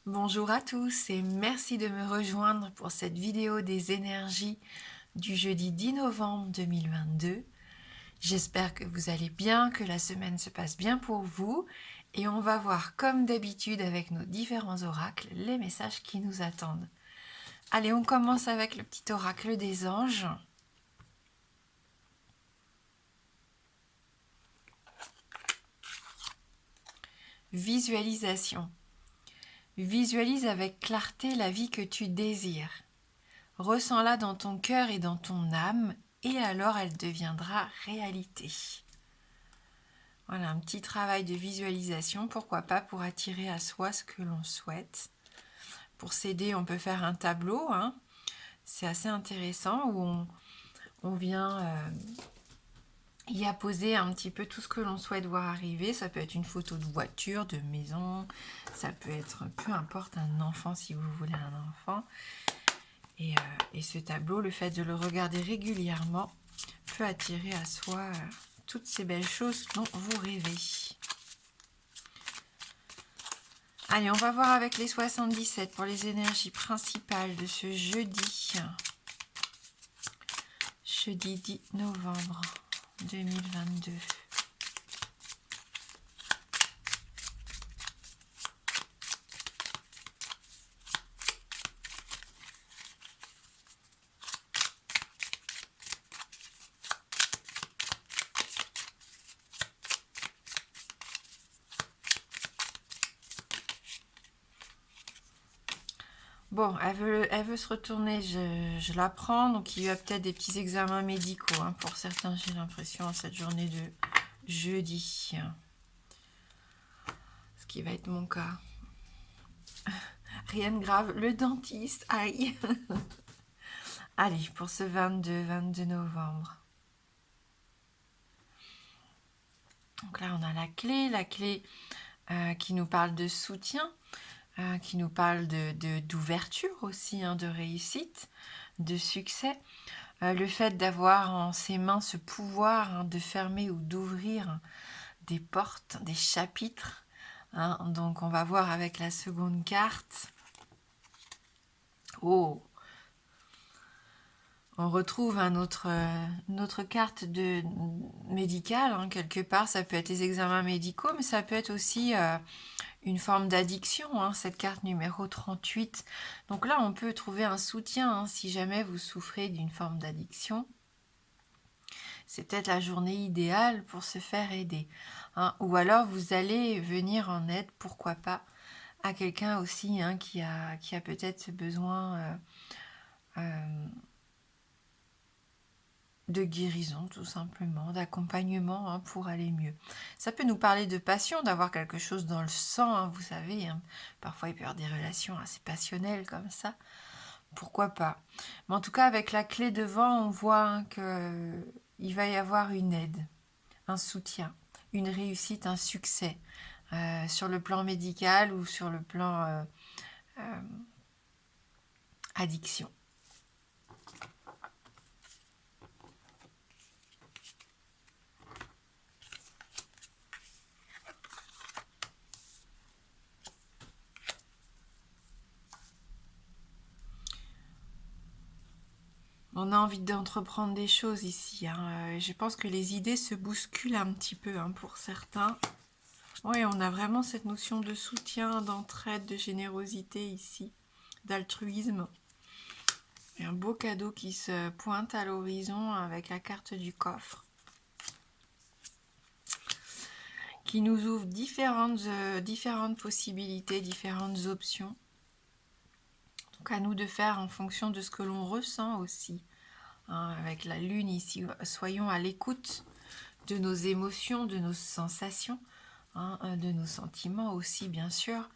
Bonjour à tous et merci de me rejoindre pour cette vidéo des énergies du jeudi 10 novembre 2022. J'espère que vous allez bien, que la semaine se passe bien pour vous et on va voir comme d'habitude avec nos différents oracles les messages qui nous attendent. Allez, on commence avec le petit oracle des anges. Visualisation. Visualise avec clarté la vie que tu désires. Ressens-la dans ton cœur et dans ton âme, et alors elle deviendra réalité. Voilà, un petit travail de visualisation, pourquoi pas pour attirer à soi ce que l'on souhaite. Pour s'aider, on peut faire un tableau, hein. C'est assez intéressant, où on vient y apposer un petit peu tout ce que l'on souhaite voir arriver. Ça peut être une photo de voiture, de maison, ça peut être, peu importe, un enfant si vous voulez un enfant. Et ce tableau, le fait de le regarder régulièrement, peut attirer à soi toutes ces belles choses dont vous rêvez. Allez, on va voir avec les 77 pour les énergies principales de ce jeudi. Jeudi 10 novembre 2022. Bon, elle veut se retourner, je la prends. Donc, il y a peut-être des petits examens médicaux, hein, pour certains, j'ai l'impression, cette journée de jeudi. Ce qui va être mon cas. Rien de grave, le dentiste, aïe. Allez, pour ce 22 novembre. Donc là, on a la clé qui nous parle de soutien, qui nous parle d'ouverture aussi, hein, de réussite, de succès. Le fait d'avoir en ses mains ce pouvoir, hein, de fermer ou d'ouvrir des portes, des chapitres. Hein. Donc on va voir avec la seconde carte. Oh, on retrouve notre carte médicale, hein, quelque part. Ça peut être les examens médicaux, mais ça peut être aussi une forme d'addiction, hein, cette carte numéro 38. Donc là, on peut trouver un soutien, hein, si jamais vous souffrez d'une forme d'addiction. C'est peut-être la journée idéale pour se faire aider. Hein. Ou alors, vous allez venir en aide, pourquoi pas, à quelqu'un aussi, hein, qui a peut-être besoin de guérison, tout simplement, d'accompagnement, hein, pour aller mieux. Ça peut nous parler de passion, d'avoir quelque chose dans le sang, hein, vous savez. Hein. Parfois, il peut y avoir des relations assez passionnelles comme ça. Pourquoi pas. Mais en tout cas, avec la clé devant, on voit, hein, qu'il va y avoir une aide, un soutien, une réussite, un succès, sur le plan médical ou sur le plan addiction. On a envie d'entreprendre des choses ici. Hein. Je pense que les idées se bousculent un petit peu, hein, pour certains. Oui, on a vraiment cette notion de soutien, d'entraide, de générosité ici, d'altruisme. Et un beau cadeau qui se pointe à l'horizon avec la carte du coffre, qui nous ouvre différentes possibilités, différentes options. Donc à nous de faire en fonction de ce que l'on ressent aussi. Hein, avec la lune ici, soyons à l'écoute de nos émotions, de nos sensations, hein, de nos sentiments aussi, bien sûr.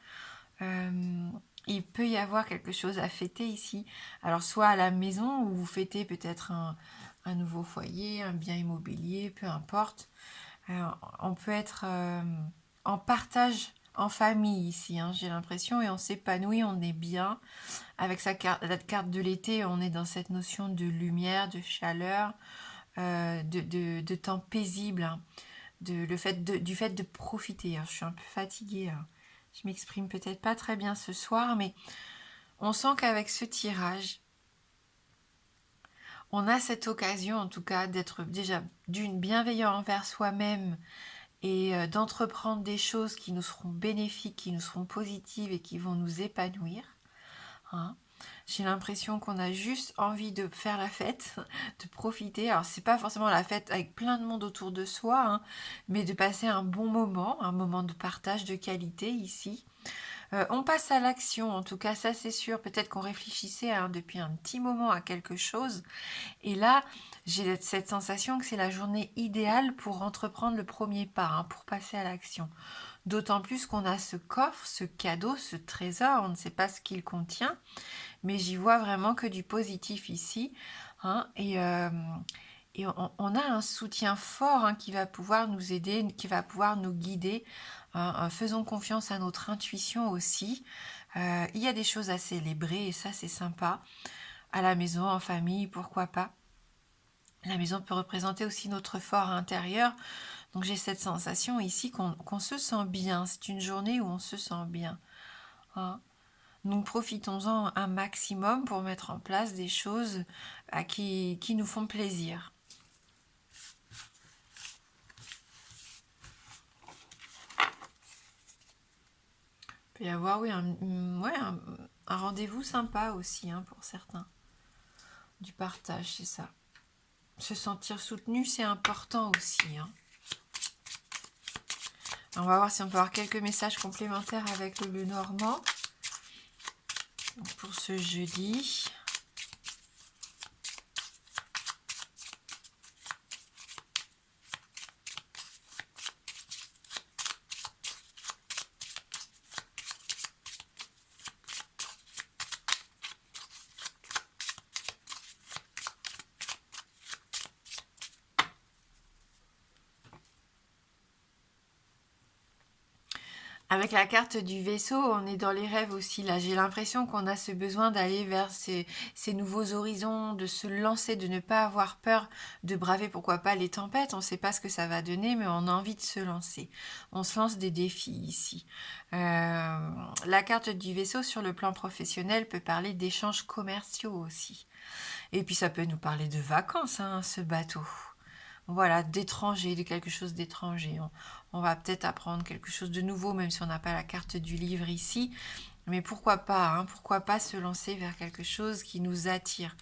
Il peut y avoir quelque chose à fêter ici. Alors, soit à la maison, où vous fêtez peut-être un nouveau foyer, un bien immobilier, peu importe. On peut être en partage en famille ici, hein, j'ai l'impression, et on s'épanouit, on est bien. Avec la carte de l'été, on est dans cette notion de lumière, de chaleur, de temps paisible, hein, du fait de profiter. Alors, je suis un peu fatiguée, hein. Je m'exprime peut-être pas très bien ce soir, mais on sent qu'avec ce tirage, on a cette occasion en tout cas d'être déjà d'une bienveillant envers soi-même et d'entreprendre des choses qui nous seront bénéfiques, qui nous seront positives et qui vont nous épanouir. Hein. J'ai l'impression qu'on a juste envie de faire la fête, de profiter. Alors c'est pas forcément la fête avec plein de monde autour de soi, hein, mais de passer un bon moment, un moment de partage de qualité ici. On passe à l'action, en tout cas ça c'est sûr. Peut-être qu'on réfléchissait hein, depuis un petit moment à quelque chose. Et là, j'ai cette sensation que c'est la journée idéale pour entreprendre le premier pas, hein, pour passer à l'action. D'autant plus qu'on a ce coffre, ce cadeau, ce trésor, on ne sait pas ce qu'il contient, mais j'y vois vraiment que du positif ici. Hein, et on a un soutien fort hein, qui va pouvoir nous aider, qui va pouvoir nous guider. Hein, faisons confiance à notre intuition aussi. Il y a des choses à célébrer et ça c'est sympa. À la maison, en famille, pourquoi pas. La maison peut représenter aussi notre fort intérieur. Donc j'ai cette sensation ici qu'on se sent bien. C'est une journée où on se sent bien. Hein. Donc profitons-en un maximum pour mettre en place des choses qui nous font plaisir. Il peut y avoir oui, un rendez-vous sympa aussi hein, pour certains. Du partage, c'est ça. Se sentir soutenu, c'est important aussi. Hein. On va voir si on peut avoir quelques messages complémentaires avec le Normand pour ce jeudi. Avec la carte du vaisseau, on est dans les rêves aussi. Là, j'ai l'impression qu'on a ce besoin d'aller vers ces nouveaux horizons, de se lancer, de ne pas avoir peur, de braver pourquoi pas les tempêtes. On ne sait pas ce que ça va donner, mais on a envie de se lancer. On se lance des défis ici. La carte du vaisseau sur le plan professionnel peut parler d'échanges commerciaux aussi. Et puis ça peut nous parler de vacances, hein, ce bateau. Voilà, d'étranger, de quelque chose d'étranger. On va peut-être apprendre quelque chose de nouveau, même si on n'a pas la carte du livre ici. Mais pourquoi pas, hein, pourquoi pas se lancer vers quelque chose qui nous attire.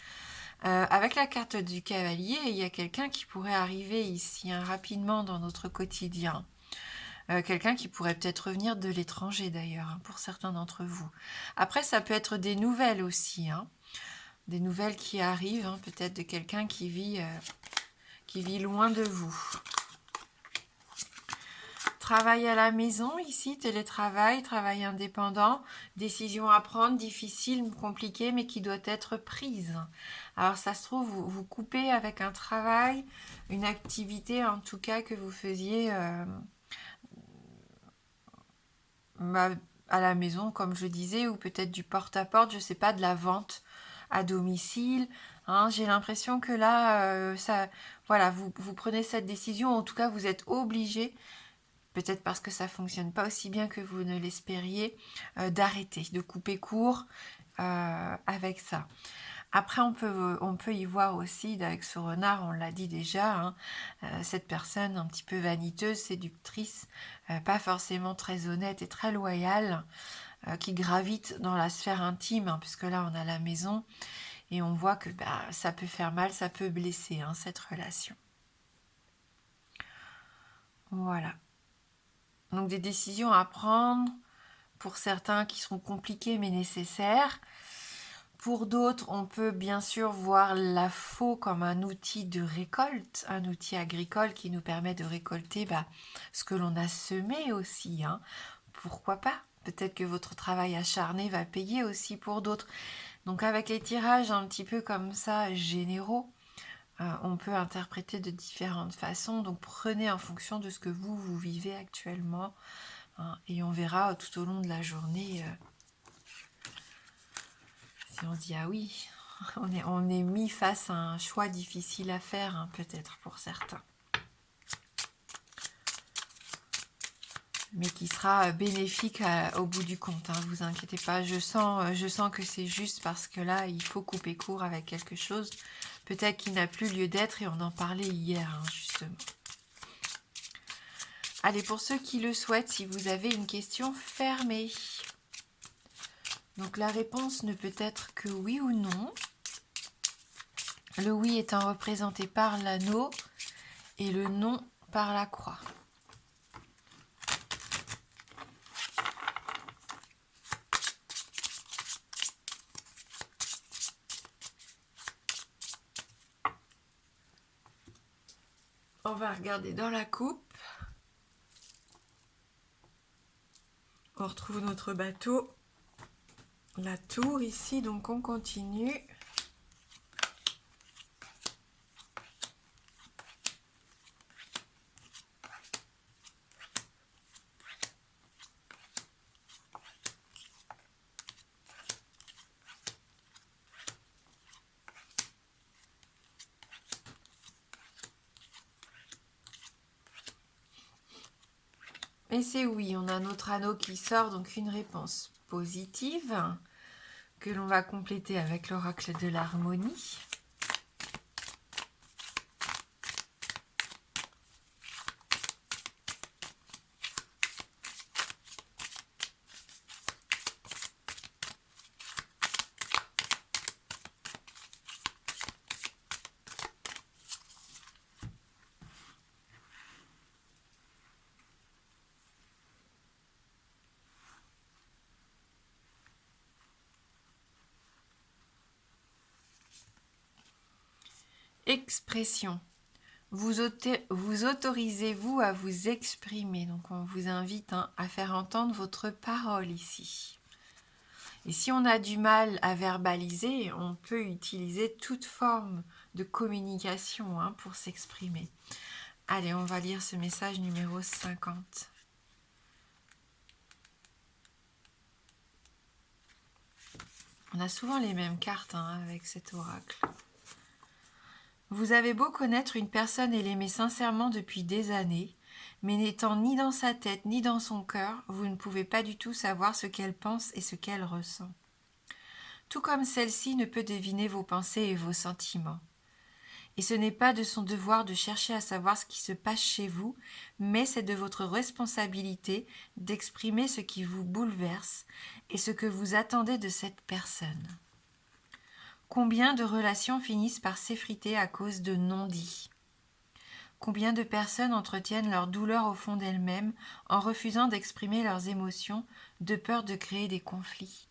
Avec la carte du cavalier, il y a quelqu'un qui pourrait arriver ici hein, rapidement dans notre quotidien. Quelqu'un qui pourrait peut-être revenir de l'étranger d'ailleurs, hein, pour certains d'entre vous. Après, ça peut être des nouvelles aussi. Hein, des nouvelles qui arrivent, hein, peut-être de quelqu'un qui vit loin de vous. Travail à la maison, ici, télétravail, travail indépendant, décision à prendre, difficile, compliquée, mais qui doit être prise. Alors ça se trouve, vous coupez avec un travail, une activité en tout cas que vous faisiez à la maison, comme je disais, ou peut-être du porte-à-porte, je ne sais pas, de la vente à domicile. Hein, j'ai l'impression que là, voilà, vous prenez cette décision, en tout cas vous êtes obligé, peut-être parce que ça fonctionne pas aussi bien que vous ne l'espériez, d'arrêter, de couper court avec ça. Après, on peut y voir aussi, avec ce renard, on l'a dit déjà, hein, cette personne un petit peu vaniteuse, séductrice, pas forcément très honnête et très loyale, qui gravite dans la sphère intime, hein, puisque là, on a la maison, et on voit que ça peut faire mal, ça peut blesser, hein, cette relation. Voilà. Donc des décisions à prendre, pour certains qui seront compliquées mais nécessaires. Pour d'autres, on peut bien sûr voir la faux comme un outil de récolte, un outil agricole qui nous permet de récolter ce que l'on a semé aussi. Hein. Pourquoi pas? Peut-être que votre travail acharné va payer aussi pour d'autres. Donc avec les tirages un petit peu comme ça, généraux, on peut interpréter de différentes façons. Donc prenez en fonction de ce que vous vivez actuellement. Hein, et on verra tout au long de la journée si on se dit ah oui, on est mis face à un choix difficile à faire, hein, peut-être pour certains. mais qui sera bénéfique au bout du compte, hein, vous inquiétez pas, je sens que c'est juste parce que là, il faut couper court avec quelque chose, peut-être qu'il n'a plus lieu d'être et on en parlait hier, hein, justement. Allez, pour ceux qui le souhaitent, si vous avez une question fermée, donc la réponse ne peut être que oui ou non. Le oui étant représenté par l'anneau et le non par la croix. On va regarder dans la coupe. On retrouve notre bateau, la tour ici, donc on continue. Et c'est oui, on a notre anneau qui sort, donc une réponse positive que l'on va compléter avec l'oracle de l'harmonie. Expression. Vous autorisez-vous à vous exprimer. Donc on vous invite à faire entendre votre parole ici. Et si on a du mal à verbaliser, on peut utiliser toute forme de communication pour s'exprimer. Allez, on va lire ce message numéro 50. On a souvent les mêmes cartes avec cet oracle. Vous avez beau connaître une personne et l'aimer sincèrement depuis des années, mais n'étant ni dans sa tête ni dans son cœur, vous ne pouvez pas du tout savoir ce qu'elle pense et ce qu'elle ressent. Tout comme celle-ci ne peut deviner vos pensées et vos sentiments. Et ce n'est pas de son devoir de chercher à savoir ce qui se passe chez vous, mais c'est de votre responsabilité d'exprimer ce qui vous bouleverse et ce que vous attendez de cette personne. Combien de relations finissent par s'effriter à cause de non-dits ? Combien de personnes entretiennent leur douleur au fond d'elles-mêmes en refusant d'exprimer leurs émotions de peur de créer des conflits ?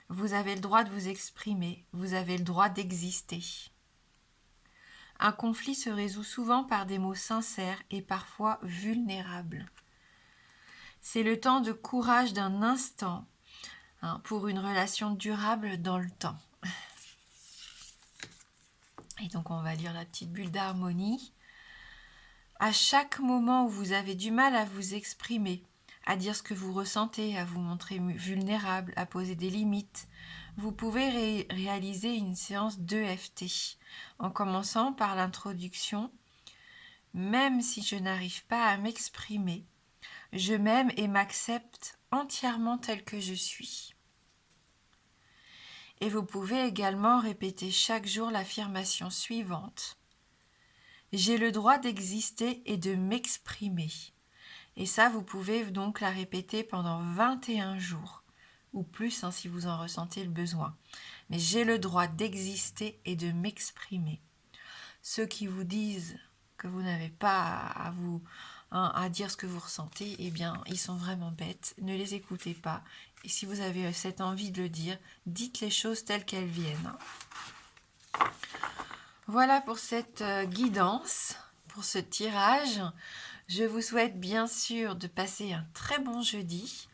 Vous avez le droit de vous exprimer, vous avez le droit d'exister. Un conflit se résout souvent par des mots sincères et parfois vulnérables. C'est le temps de courage d'un instant pour une relation durable dans le temps. Et donc on va lire la petite bulle d'harmonie. À chaque moment où vous avez du mal à vous exprimer, à dire ce que vous ressentez, à vous montrer vulnérable, à poser des limites, vous pouvez réaliser une séance d'EFT en commençant par l'introduction. Même si je n'arrive pas à m'exprimer, je m'aime et m'accepte entièrement tel que je suis. Et vous pouvez également répéter chaque jour l'affirmation suivante. J'ai le droit d'exister et de m'exprimer. Et ça, vous pouvez donc la répéter pendant 21 jours, ou plus si vous en ressentez le besoin. Mais j'ai le droit d'exister et de m'exprimer. Ceux qui vous disent que vous n'avez pas à dire ce que vous ressentez, eh bien, ils sont vraiment bêtes. Ne les écoutez pas. Et si vous avez cette envie de le dire, dites les choses telles qu'elles viennent. Voilà pour cette guidance, pour ce tirage. Je vous souhaite bien sûr de passer un très bon jeudi.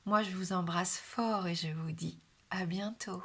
Moi, je vous embrasse fort et je vous dis à bientôt.